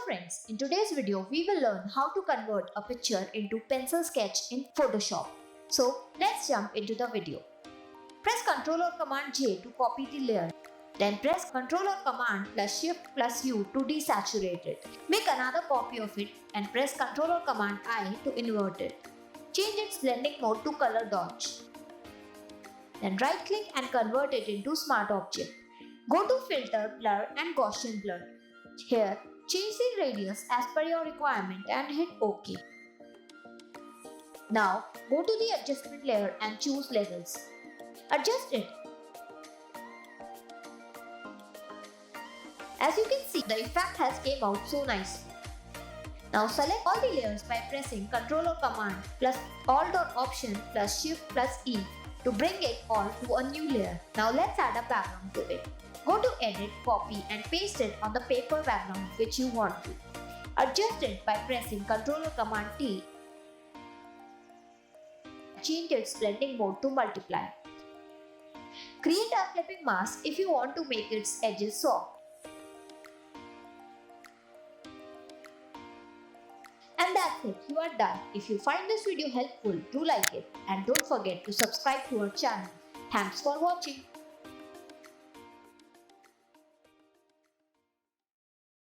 friends, in today's video we will learn how to convert a picture into pencil sketch in Photoshop. So let's jump into the video. Press Ctrl or Command J to copy the layer. Then press Ctrl or Command plus Shift plus U to desaturate it. Make another copy of it and press Ctrl or Command I to invert it. Change its blending mode to color dodge. Then right click and convert it into Smart Object. Go to Filter, Blur and Gaussian Blur. Here, change the radius as per your requirement and hit OK. Now, go to the adjustment layer and choose levels. Adjust it. As you can see, the effect has came out so nicely. Now select all the layers by pressing Ctrl or Command plus Alt or Option plus Shift plus E to bring it all to a new layer. Now let's add a background to it. Go to Edit, Copy and paste it on the paper background which you want to. Adjust it by pressing Ctrl or Command T. Change its blending mode to multiply. Create a clipping mask if you want to make its edges soft. And that's it, you are done. If you find this video helpful, do like it and don't forget to subscribe to our channel. Thanks for watching.